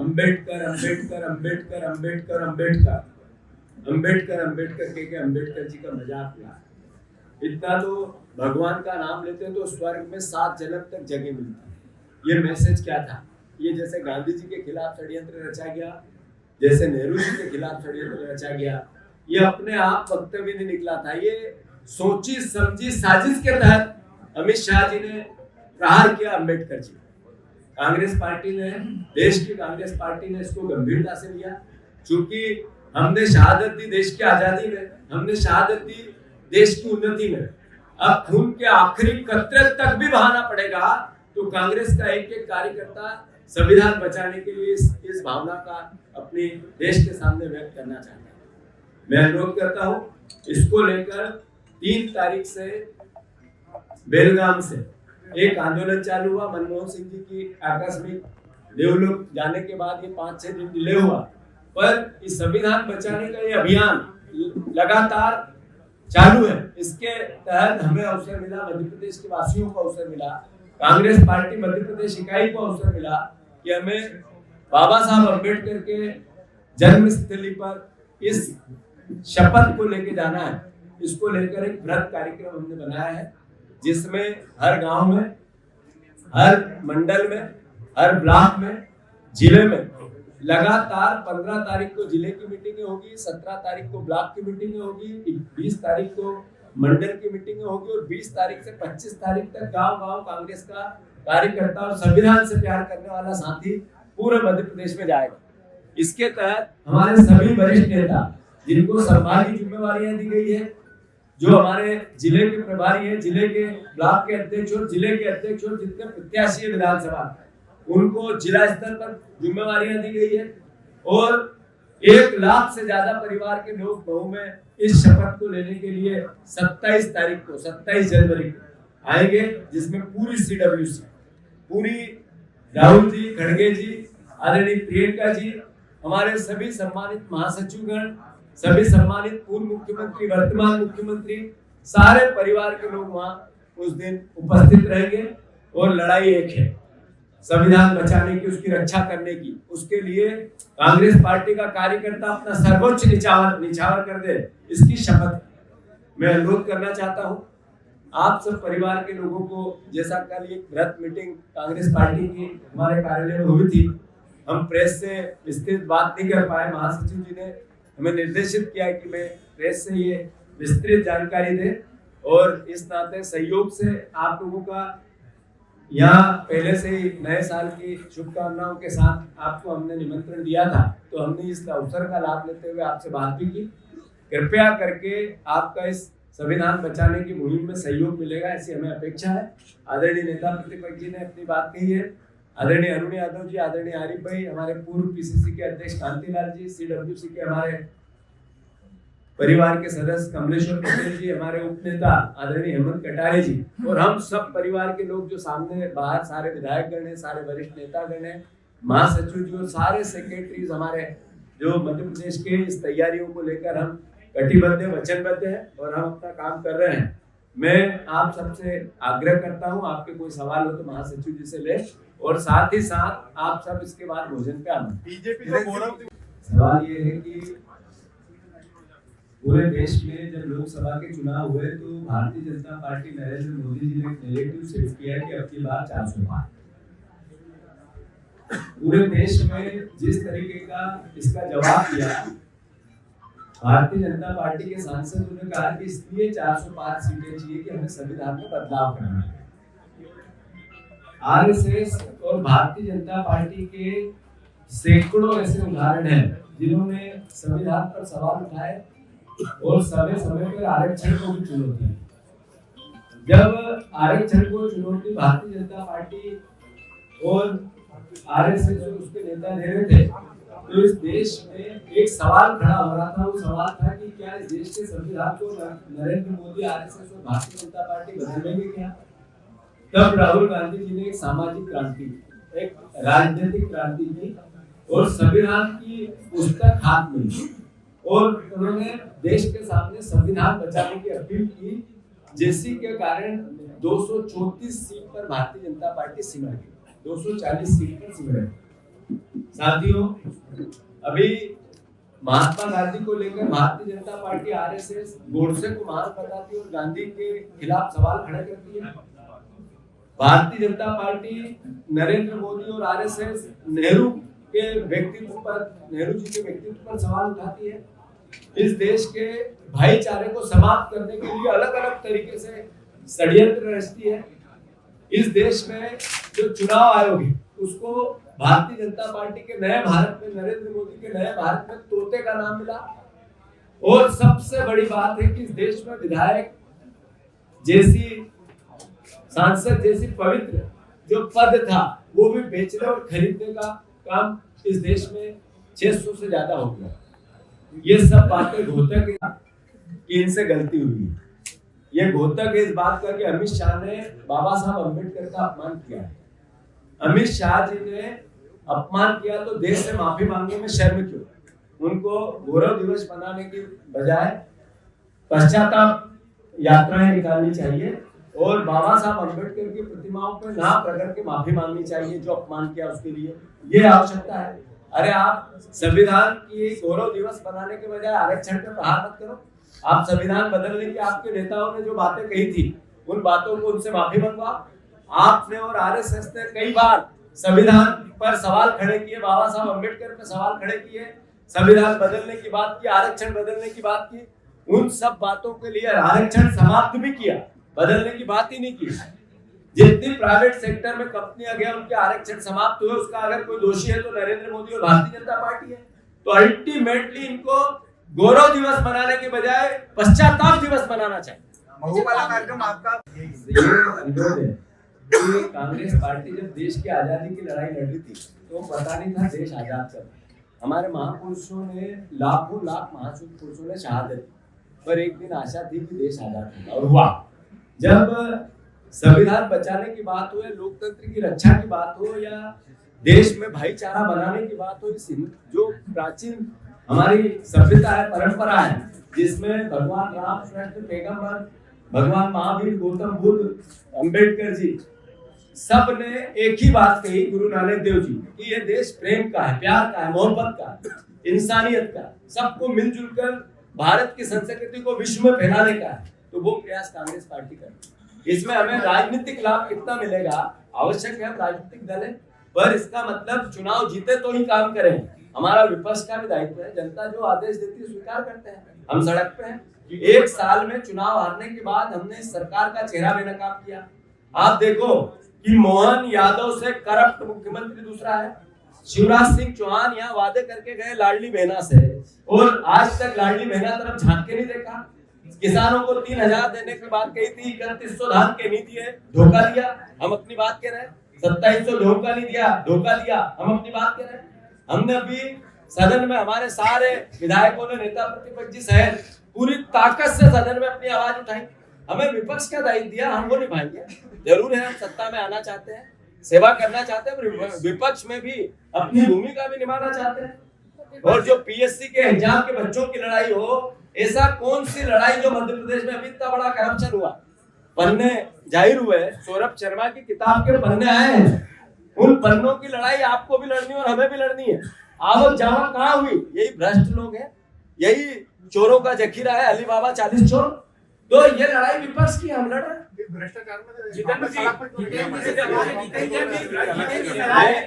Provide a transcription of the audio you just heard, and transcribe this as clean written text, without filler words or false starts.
अंबेडकर अंबेडकर अंबेडकर अंबेडकर अंबेडकर अंबेडकर अंबेडकर के अंबेडकर जी का मजाक उड़ा। इतना तो भगवान का नाम लेते हैं तो स्वर्ग में 7 जन्म तक जगह मिलती। ये मैसेज क्या था? ये जैसे गांधी जी के खिलाफ षड्यंत्र रचा गया, जैसे नेहरू जी के खिलाफ षड्यंत्र रचा गया, ये अपने आप वक्तव्य नहीं निकला था। ये सोची समझी साजिश के तहत अमित शाह जी ने प्रहार किया अम्बेडकर जी। कांग्रेस पार्टी ने, देश की कांग्रेस पार्टी ने इसको गंभीरता से लिया। चूंकि हमने शहादत दी देश की आजादी में, हमने शहादत दी देश की उन्नति में, अब खून के आखिरी कतरे तक भी बहाना पड़ेगा तो कांग्रेस का एक एक कार्यकर्ता संविधान बचाने के लिए इस भावना का अपने देश के सामने व्यक्त करना चाहता है। मैं अनुरोध करता हूं, इसको लेकर 3 तारीख से बेलगाम से एक आंदोलन चालू हुआ। मनमोहन सिंह जी की आकस्मिक देवलोक जाने के बाद ये 5-6 दिन डिले हुआ, पर इस संविधान बचाने का ये अभियान लगातार चालू है। इसके तहत हमें अवसर मिला, मध्य प्रदेश के वासियों को अवसर मिला, कांग्रेस पार्टी मध्य प्रदेश इकाई को अवसर मिला कि हमें बाबा साहब अम्बेडकर के जन्म स्थली पर इस शपथ को लेके जाना है। इसको लेकर एक व्रत कार्यक्रम हमने बनाया है, जिसमें हर गांव में, हर मंडल में, हर ब्लॉक में, जिले में लगातार 15 तारीख को जिले की मीटिंग होगी, 17 तारीख को ब्लॉक की मीटिंग होगी, 20 तारीख को मंडल की मीटिंग होगी और 20 तारीख से 25 तारीख तक गांव-गांव कांग्रेस का कार्यकर्ता और संविधान से प्यार करने वाला साथी पूरे मध्य प्रदेश में जाएगा। इसके तहत हमारे सभी वरिष्ठ नेता जिनको संभागी जिम्मेवारियां दी गई है, जो हमारे जिले के प्रभारी हैं, जिले के ब्लॉक के अध्यक्ष और जिले के अध्यक्ष और जितने प्रत्याशी है विधानसभा, उनको जिला स्तर पर जिम्मेवारियां दी गई है और 1 लाख से ज्यादा परिवार के लोग मऊ में इस शपथ को लेने के लिए 27 तारीख को, 27 जनवरी को आएंगे, जिसमें पूरी CWC, पूरी राहुल जी, खड़गे जी, आदरणीय प्रियंका जी, हमारे सभी सम्मानित महासचिवगण, सभी सम्मानित पूर्व मुख्यमंत्री, वर्तमान मुख्यमंत्री, सारे परिवार के लोग वहां उस दिन उपस्थित रहेंगे और लड़ाई एक है, संविधान बचाने की, उसकी रक्षा करने की। उसके लिए कांग्रेस पार्टी का कार्यकर्ता अपना सर्वोच्च निछावर कर दे, इसकी शपथ मैं अनुरोध करना चाहता हूं आप सब परिवार के लोगों को। जैसा कल एक व्रत मीटिंग कांग्रेस पार्टी की हमारे कार्यालय में हुई थी, हम प्रेस से विस्तृत बात नहीं कर पाए, महासचिव जी ने हमें निर्देशित किया कि मैं प्रेस से ये विस्तृत जानकारी दे और इस नाते सहयोग से आप लोगों का यहाँ पहले से ही नए साल की शुभकामनाओं के साथ आपको हमने निमंत्रण दिया था, तो हमने इस अवसर का लाभ लेते हुए आपसे बात भी की। कृपया करके आपका इस संविधान बचाने की मुहिम में सहयोग मिलेगा, ऐसी हमें अपेक्षा है। आदरणीय नेता प्रतिपक्ष जी ने अपनी बात कही है, आदरणीय अरुण यादव जी, आदरणीय आरिफ भाई, हमारे पूर्व PCC के अध्यक्ष कांतिलाल जी, CWC के हमारे परिवार के सदस्य कमलेश्वर पटेल जी, हमारे उपनेता आदरणीय हेमंत कटारे जी और हम सब परिवार के लोग जो सामने बाहर सारे विधायकगण हैं, सारे वरिष्ठ नेतागण हैं, महासचिव जी और सारे सेक्रेटरीज हमारे जो मध्य प्रदेश के इस तैयारियों को लेकर हम कटिबद्ध, वचनबद्ध हैं और हम अपना काम कर रहे हैं। मैं आप सबसे आग्रह करता हूं, आपके कोई सवाल हो तो महासचिव जी से ले और साथ ही साथ आप सब इसके बाद भोजन पे आना। बीजेपी सवाल ये है कि पूरे देश में जब लोकसभा के चुनाव हुए तो भारतीय जनता पार्टी नरेंद्र मोदी जी ने एक नैरेटिव सेट किया कि अब की बार 400 पार। पूरे देश में जिस तरीके का इसका जवाब दिया, भारतीय जनता पार्टी के सांसदों ने कहा कि इसलिए 405 सीटें चाहिए कि हमें संविधान में बदलाव करना है। RSS और भारतीय जनता पार्टी के सैकड़ों ऐसे उदाहरण हैं जिन्होंने संविधान पर सवाल उठाए और समय समय पर आरक्षण को भी चुनौती दी। जब आरक्षण को चुनौती भारतीय जनता पार्टी और RSS और उसके नेता दे रहे थे, तो इस देश में एक सवाल खड़ा हो रहा था। वो सवाल था कि क्या इस देश के संविधान को नरेंद्र मोदी, RSS और भारतीय जनता पार्टी बदलेंगे क्या? तब राहुल गांधी जी ने एक सामाजिक क्रांति, एक राजनीतिक क्रांति की और संविधान की पुस्तक हाथ में ली और उन्होंने देश के सामने संविधान बचाने की अपील की, जिसके के कारण 234 सीट पर भारतीय जनता पार्टी सिमट गई, 240 सीट पर सिमट गई। साथियों, अभी महात्मा गांधी को लेकर भारतीय जनता पार्टी आरएसएस गोडसे को महान बताती है और गांधी के खिलाफ सवाल खड़ा करती है। भारतीय जनता पार्टी नरेंद्र मोदी और आरएसएस नेहरू के व्यक्तित्व पर, नेहरू जी के व्यक्तित्व पर सवाल उठाती है। इस देश के भाईचारे को समाप्त करने के लिए अलग अलग तरीके से षड्यंत्र रचती है। इस देश में जो चुनाव आयोग है उसको भारतीय जनता पार्टी के नए भारत में, नरेंद्र मोदी के नए भारत में तोते का नाम मिला। और सबसे बड़ी बात है कि इस देश में विधायक जैसी, सांसद जैसी पवित्र जो पद था वो भी बेचने और खरीदने का काम इस देश में 600 से ज्यादा हो गया। ये सब बातें घोतक है कि इनसे गलती हुई है। ये घोतक है इस बात का कि अमित शाह ने बाबा साहब अम्बेडकर का अपमान किया है। अमित शाह जी ने अपमान किया तो देश से माफी मांगने में शर्म क्यों? उनको गौरव दिवस मनाने की बजाय पश्चाताप यात्राएं निकालनी चाहिए और बाबा साहब अम्बेडकर की प्रतिमाओं पर नाम रगड़ के माफी मांगनी चाहिए जो अपमान किया उसके लिए। ये आवश्यकता है। अरे आप संविधान की गौरव दिवस मनाने के बजाय आरक्षण पर प्रहार मत करो। आप संविधान बदलने की आपके नेताओं ने जो बातें कही थी उन बातों को उनसे माफी मंगवाओ। आपने और आरएसएस ने कई बार संविधान पर सवाल खड़े किए, बाबा साहब अम्बेडकर पर सवाल खड़े किए, संविधान बदलने की बात की, आरक्षण बदलने की बात की। उन सब बातों के लिए आरक्षण समाप्त भी किया, बदलने की बात ही नहीं की। जितनी प्राइवेट सेक्टर में कंपनियां गए उनके आरक्षण समाप्त हुए, उसका अगर कोई दोषी है तो नरेंद्र मोदी और भारतीय जनता पार्टी है। तो अल्टीमेटली इनको गौरव दिवस मनाने के बजाय पश्चाताप दिवस मनाना चाहिए। कार्यक्रम आपका ये अनुरोध है कि कांग्रेस पार्टी जब देश की आजादी की लड़ाई लड़ रही थी तो पता नहीं था देश आजाद कर। हमारे महापुरुषों ने, लाखों लाख महापुरुषों ने शहादत दी, पर एक दिन आशा थी कि देश आजाद होगा और हुआ। जब संविधान बचाने की बात हो या लोकतंत्र की रक्षा की बात हो या देश में भाईचारा बनाने की बात हो, इस जो प्राचीन हमारी सभ्यता है, परंपरा है, जिसमें भगवान राम, कृष्ण, पैगंबर, भगवान महावीर, गौतम बुद्ध, अंबेडकर जी सब ने एक ही बात कही, गुरु नानक देव जी, कि ये देश प्रेम का है, प्यार का है, मोहब्बत का है, इंसानियत का, सबको मिलजुल कर भारत की संस्कृति को विश्व में फैलाने का है। तो वो प्रयास कांग्रेस पार्टी कर। इसमें हमें राजनीतिक लाभ कितना मिलेगा, आवश्यक है, हम राजनीतिक दल है, पर इसका मतलब चुनाव जीते तो ही काम करें। हमारा विपक्ष का भी दायित्व है, जनता जो आदेश देती है स्वीकार करते हैं। हम सड़क पे हैं। एक साल में चुनाव हारने के बाद हमने इस सरकार का चेहरा बेनकाब किया। आप देखो कि मोहन यादव से करप्ट मुख्यमंत्री दूसरा है। शिवराज सिंह चौहान यहाँ वादे करके गए लाडली बहना से, और आज तक लाडली बहना तरफ झांक के नहीं देखा। किसानों को 3000 देने की बात कही थी, 3100 धान के नीति है, धोखा दिया। हम अपनी बात कह रहे हैं, 2700 धोखा नहीं दिया, धोखा दिया, हम अपनी बात कह रहे हैं। हमने अभी सदन में हमारे सारे विधायकों ने, नेता प्रतिपक्ष सहित पूरी ताकत से सदन में अपनी आवाज उठाई। हमें विपक्ष का दायित्व दिया, हम वो निभाएंगे। जरूर है हम सत्ता में आना चाहते हैं, सेवा करना चाहते हैं, विपक्ष में भी अपनी भूमिका भी निभाना चाहते हैं। और जो पीएससी के एग्जाम के बच्चों की लड़ाई हो, ऐसा कौन सी लड़ाई जो मध्य प्रदेश में अभी इतना बड़ा करप्शन हुआ, पन्ने जाहिर हुए, सौरभ शर्मा की किताब के पन्ने आए हैं, उन पन्नों की लड़ाई आपको भी लड़नी और हमें भी लड़नी है। आवक जावक कहाँ हुई? यही भ्रष्ट लोग हैं, यही चोरों का जखीरा है, अली बाबा 40 चोर। तो ये लड़ाई विपक्ष की, हम लड़ रहे हैं। भ्रष्टाचार में